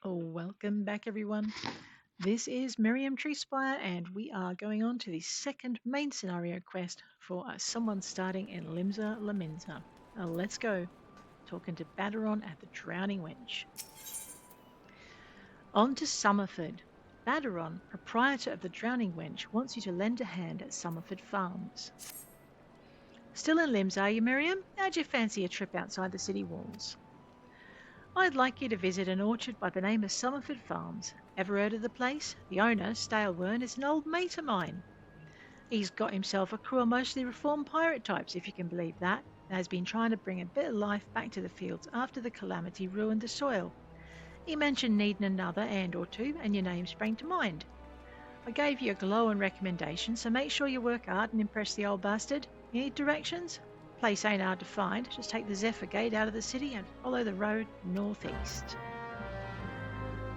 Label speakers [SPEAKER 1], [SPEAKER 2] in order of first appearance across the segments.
[SPEAKER 1] Oh, welcome back, everyone. This is Miriam Treespire, and we are going on to the second main scenario quest for someone starting in Limsa, Lominsa. Let's go. Talking to Baderon at the Drowning Wench. On to Summerford. Baderon, proprietor of the Drowning Wench, wants you to lend a hand at Summerford Farms. Still in Limbs, are you, Miriam? How'd you fancy a trip outside the city walls? I'd like you to visit an orchard by the name of Summerford Farms. Ever heard of the place? The owner, Stalewern, is an old mate of mine. He's got himself a crew of mostly reformed pirate types, if you can believe that, and has been trying to bring a bit of life back to the fields after the calamity ruined the soil. He mentioned needing another hand or two, and your name sprang to mind. I gave you a glowing recommendation, so make sure you work hard and impress the old bastard. You need directions? Place ain't hard to find. Just take the Zephyr Gate out of the city and follow the road northeast.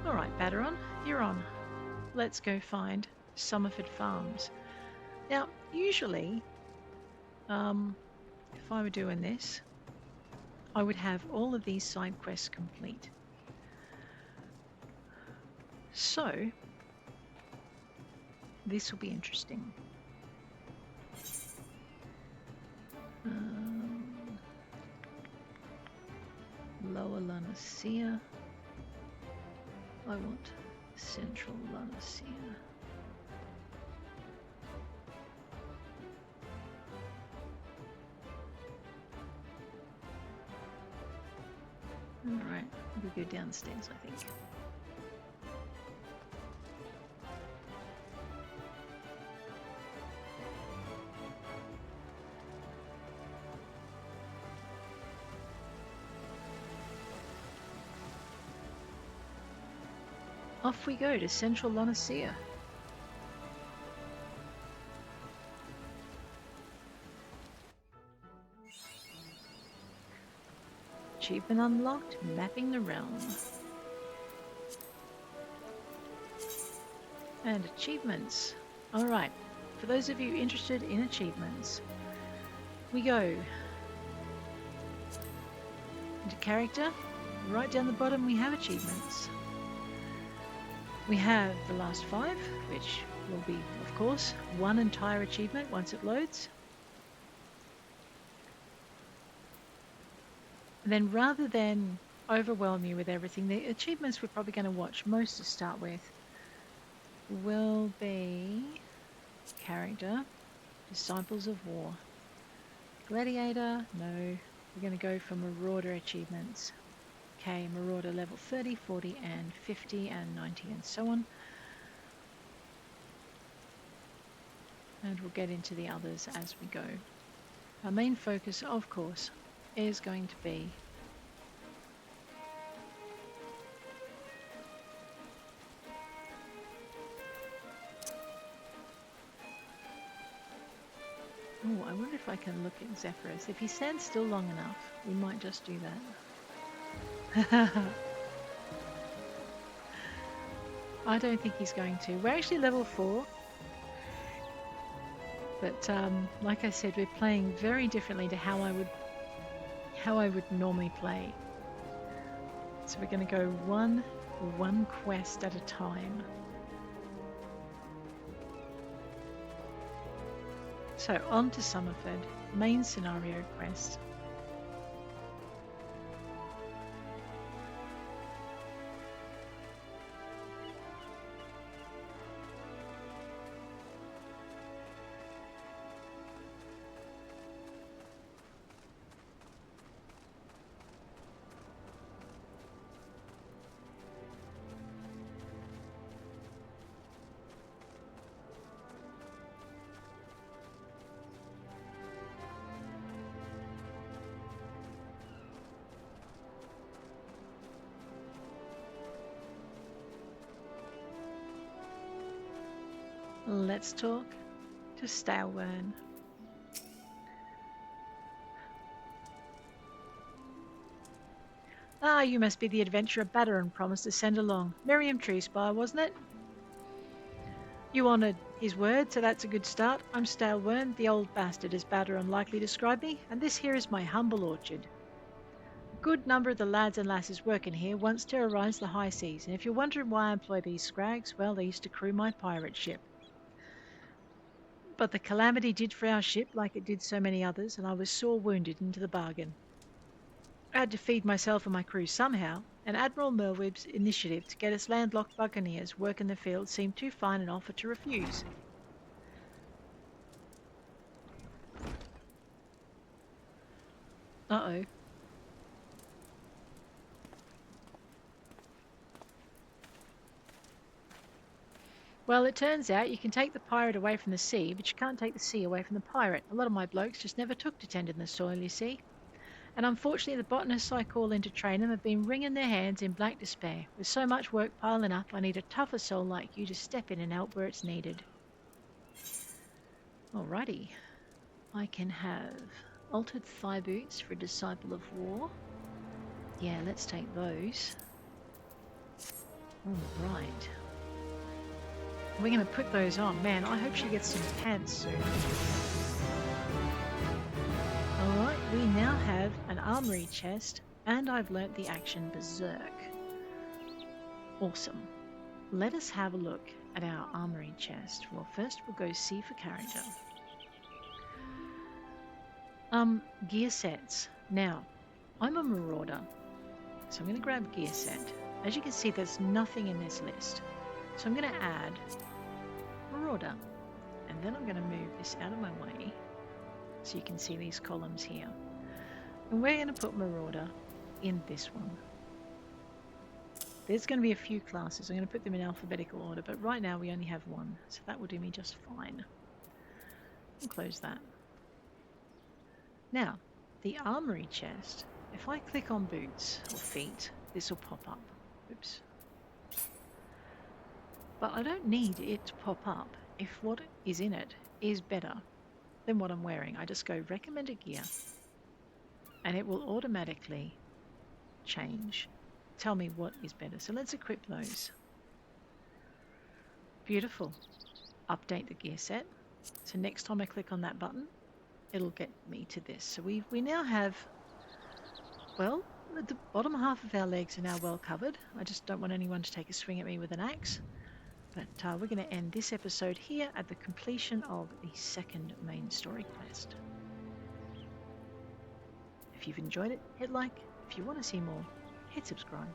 [SPEAKER 1] All right, Baderon, you're on. Let's go find Summerford Farms. Now, usually, if I were doing this, I would have all of these side quests complete. So, this will be interesting. Lower Lominsa. I want Central Lominsa. Alright, we'll go downstairs, I think. Off we go to Central Lominsa. Achievement unlocked, mapping the realm. And achievements. Alright, for those of you interested in achievements, we go into character. Right down the bottom we have achievements. We have the last 5, which will be, of course, one entire achievement once it loads. And then rather than overwhelm you with everything, the achievements we're probably going to watch most to start with will be character, Disciples of War. Gladiator, no. We're going to go for Marauder achievements. Okay, Marauder level 30, 40 and 50 and 90 and so on. And we'll get into the others as we go. Our main focus, of course, is going to be oh, I wonder if I can look at Zephyrus. If he stands still long enough, we might just do that. I don't think he's going to. We're actually level 4. But like I said, we're playing very differently to how I would normally play. So we're going to go one quest at a time. So on to Summerford, main scenario quest. Let's talk to Stalewern. Ah, you must be the adventurer Baderon promised to send along. Miriam Treespire, wasn't it? You honoured his word, so that's a good start. I'm Stalewern, the old bastard as Baderon likely described me, and this here is my humble orchard. good number of the lads and lasses working here once terrorised the high seas, and if you're wondering why I employ these scrags, well, they used to crew my pirate ship. But the calamity did for our ship like it did so many others, and I was sore wounded into the bargain. I had to feed myself and my crew somehow, and Admiral Merweb's initiative to get us landlocked buccaneers work in the field seemed too fine an offer to refuse. Uh-oh. Well, it turns out you can take the pirate away from the sea, but you can't take the sea away from the pirate. A lot of my blokes just never took to tending the soil, you see. And unfortunately, the botanists I call in to train them have been wringing their hands in blank despair. With so much work piling up, I need a tougher soul like you to step in and help where it's needed. Alrighty. I can have altered thigh boots for a disciple of war. Yeah, let's take those. Alright. We're going to put those on. Man, I hope she gets some pants soon. Alright, we now have an armory chest, and I've learnt the action Berserk. Awesome. Let us have a look at our armory chest. Well, first we'll go C for character. Gear sets. Now, I'm a marauder, so I'm going to grab gear set. As you can see, there's nothing in this list. So I'm going to add marauder, and then I'm going to move this out of my way so you can see these columns here. And we're going to put marauder in this one. There's going to be a few classes. I'm going to put them in alphabetical order, but right now we only have one, so that will do me just fine. I'll close that. Now, the armory chest, if I click on boots or feet, this will pop up. Oops. But I don't need it to pop up if what is in it is better than what I'm wearing. I just go recommended gear and it will automatically change, tell me what is better. So let's equip those. Beautiful. Update the gear set. So next time I click on that button, it'll get me to this. So we now have, well, the bottom half of our legs are now well covered. I just don't want anyone to take a swing at me with an axe. But we're going to end this episode here at the completion of the second main story quest. If you've enjoyed it, hit like. If you want to see more, hit subscribe.